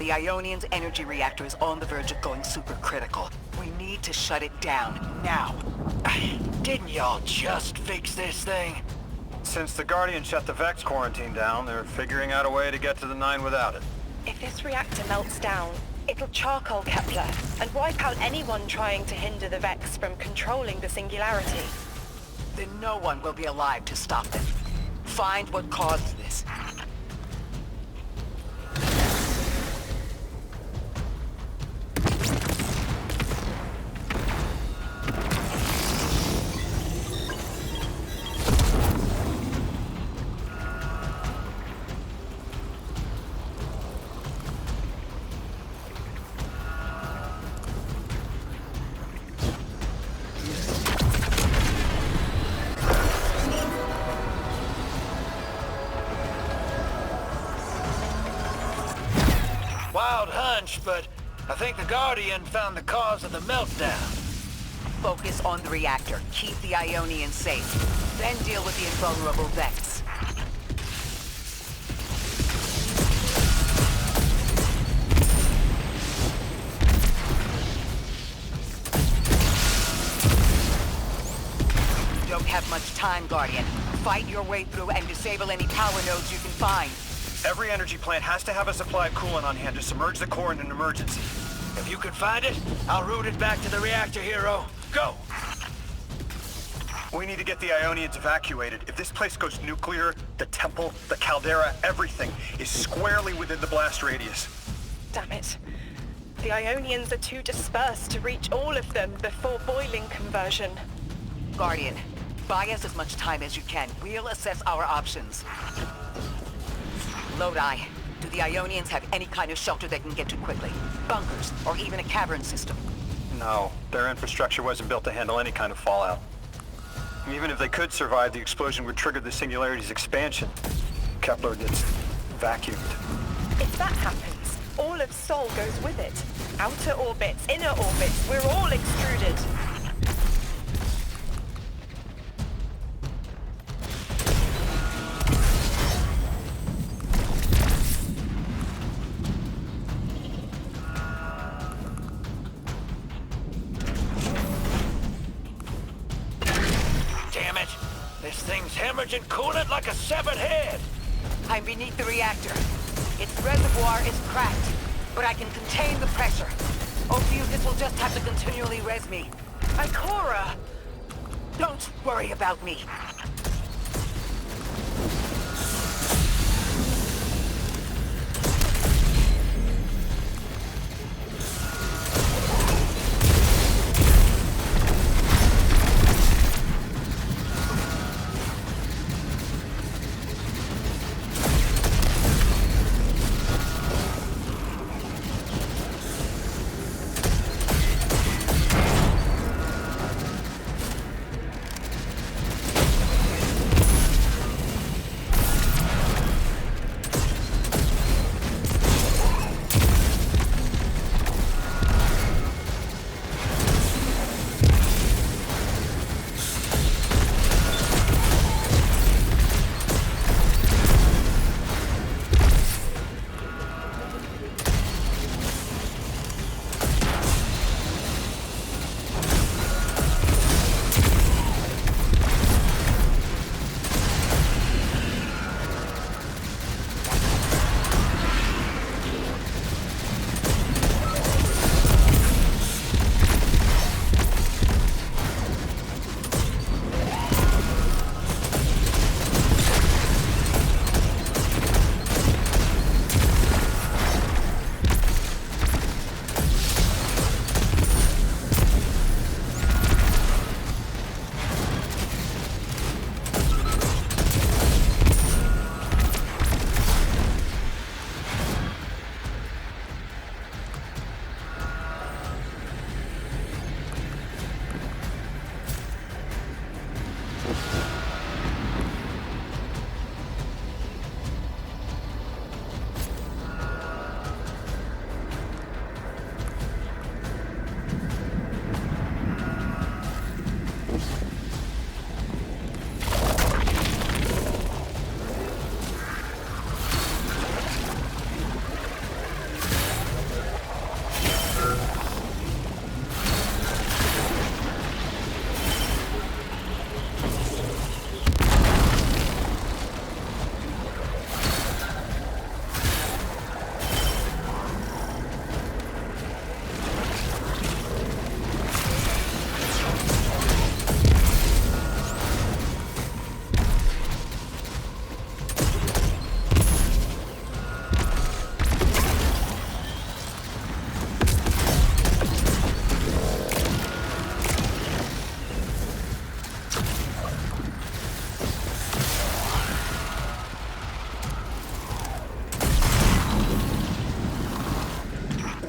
The Ionion's energy reactor is on the verge of going supercritical. We need to shut it down, now. Didn't y'all just fix this thing? Since the Guardian shut the Vex quarantine down, they're figuring out a way to get to the 9 without it. If this reactor melts down, it'll charcoal Kepler and wipe out anyone trying to hinder the Vex from controlling the singularity. Then no one will be alive to stop them. Find what caused this. Wild hunch, but I think the Guardian found the cause of the meltdown. Focus on the reactor. Keep the Ionian safe. Then deal with the invulnerable Vex. You don't have much time, Guardian. Fight your way through and disable any power nodes you can find. Every energy plant has to have a supply of coolant on hand to submerge the core in an emergency. If you can find it, I'll route it back to the reactor, Hero. Go! We need to get the Ionians evacuated. If this place goes nuclear, the temple, the caldera, everything is squarely within the blast radius. Damn it. The Ionians are too dispersed to reach all of them before boiling conversion. Guardian, buy us as much time as you can. We'll assess our options. Lodi, do the Ionians have any kind of shelter they can get to quickly? Bunkers, or even a cavern system? No, their infrastructure wasn't built to handle any kind of fallout. Even if they could survive, the explosion would trigger the Singularity's expansion. Kepler gets vacuumed. If that happens, all of Sol goes with it. Outer orbits, inner orbits, we're all extruded. This thing's hemorrhaging coolant like a severed head. I'm beneath the reactor. Its reservoir is cracked, but I can contain the pressure. Ophiuchus will just have to continually res me. Ikora! Don't worry about me.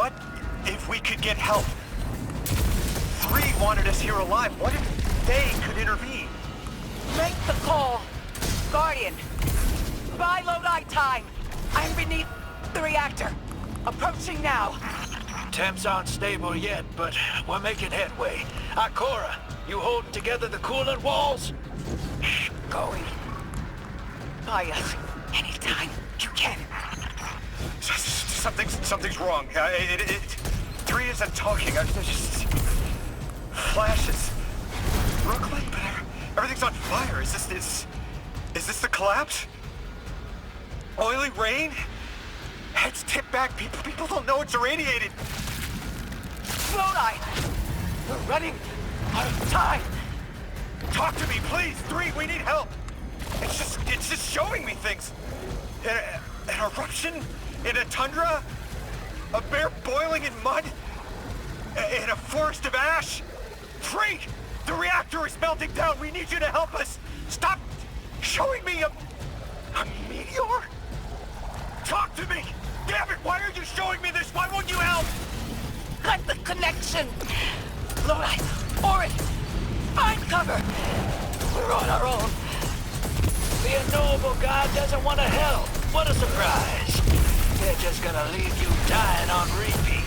What if we could get help? 3 wanted us here alive. What if they could intervene? Make the call. Guardian, buy Lodi time. I'm beneath the reactor. Approaching now. Temps aren't stable yet, but we're making headway. Ikora, you holding together the coolant walls? Going. Buy us anytime you can. Something's wrong. 3 isn't talking. There's just flashes. Brooklyn, but everything's on fire. Is this the collapse? Oily rain? Heads tip back. People don't know it's irradiated. Lodi! We're running out of time. Talk to me, please. 3, we need help. It's just showing me things. An eruption in a tundra, a bear boiling in mud, in a forest of ash. 3, the reactor is melting down. We need you to help us. Stop showing me a meteor. Talk to me. Damn it! Why are you showing me this? Why won't you help? Cut the connection. Lodi, Orin, find cover. We're on our own. The unknowable God doesn't want to help. What a surprise. They're just gonna leave you dying on repeat.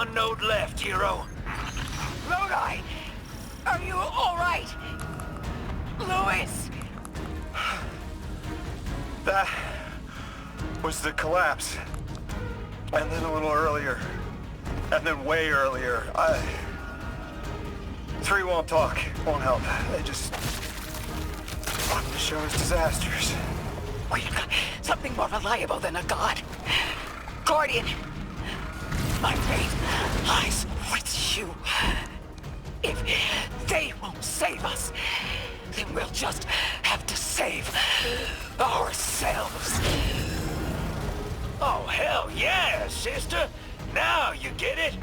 one node left, hero. Lodi! Are you alright? Louis! That was the collapse. And then a little earlier. And then way earlier. 3 won't talk, won't help. They just want to show us disasters. We've got something more reliable than a god. Guardian! My fate lies with you. If they won't save us, then we'll just have to save ourselves. Oh, hell yeah, sister. Now you get it.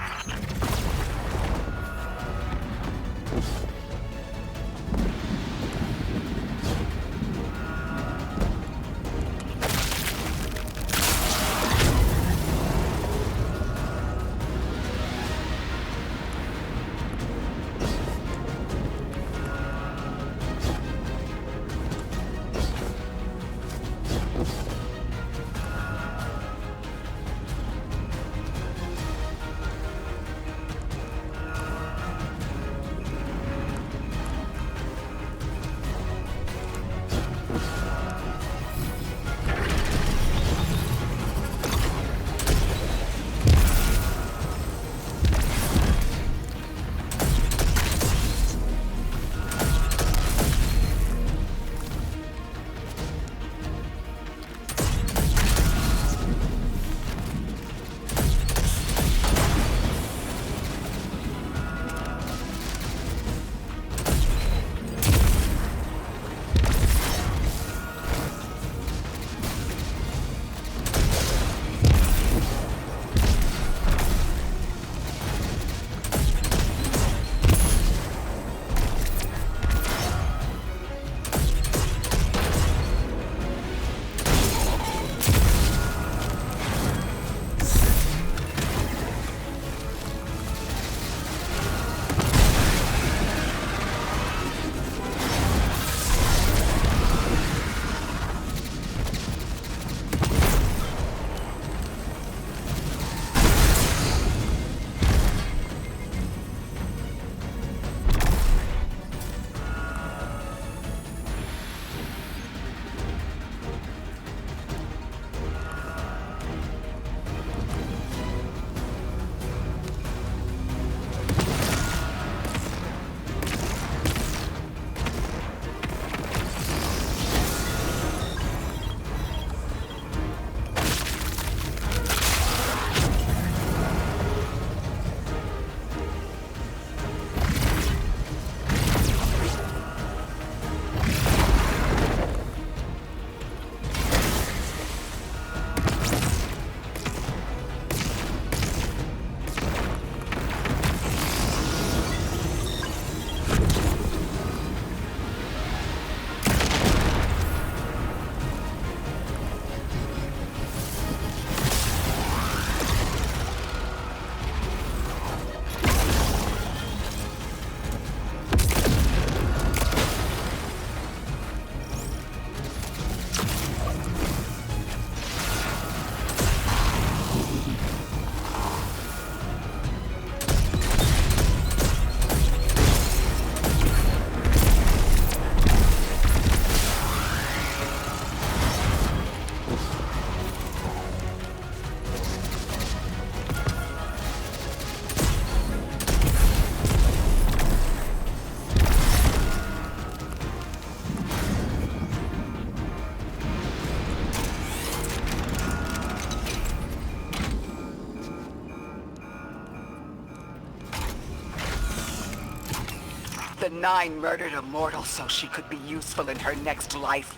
The Nine murdered a mortal so she could be useful in her next life,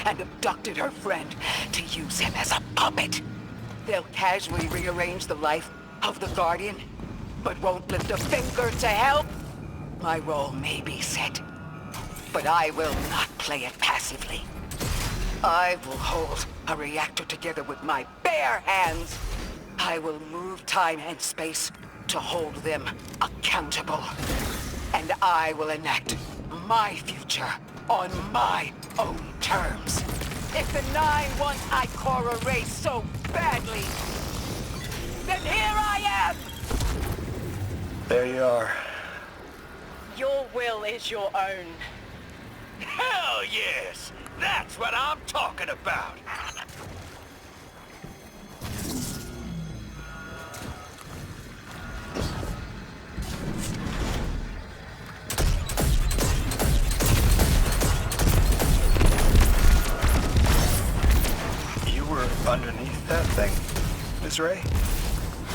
and abducted her friend to use him as a puppet. They'll casually rearrange the life of the Guardian, but won't lift a finger to help. My role may be set, but I will not play it passively. I will hold a reactor together with my bare hands. I will move time and space to hold them accountable. And I will enact my future on my own terms. If the Nine want Ikora Ray so badly, then here I am! There you are. Your will is your own. Hell yes! That's what I'm talking about! You were underneath that thing, Ms. Ray?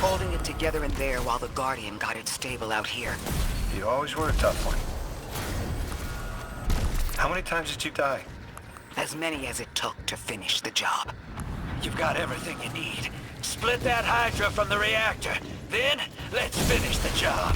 Holding it together in there while the Guardian got it stable out here. You always were a tough one. How many times did you die? As many as it took to finish the job. You've got everything you need. Split that Hydra from the reactor. Then, let's finish the job.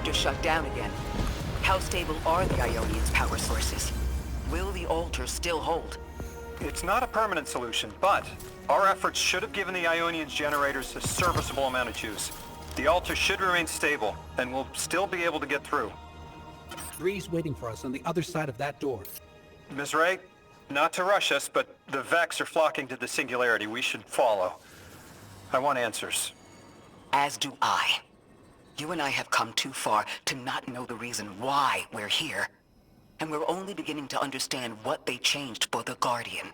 reactor shut down again. How stable are the Ionian's power sources? Will the altar still hold? It's not a permanent solution, but our efforts should have given the Ionian's generators a serviceable amount of juice. The altar should remain stable, and we'll still be able to get through. 3's waiting for us on the other side of that door. Ms. Ray, not to rush us, but the Vex are flocking to the Singularity. We should follow. I want answers. As do I. You and I have come too far to not know the reason why we're here. And we're only beginning to understand what they changed for the Guardian.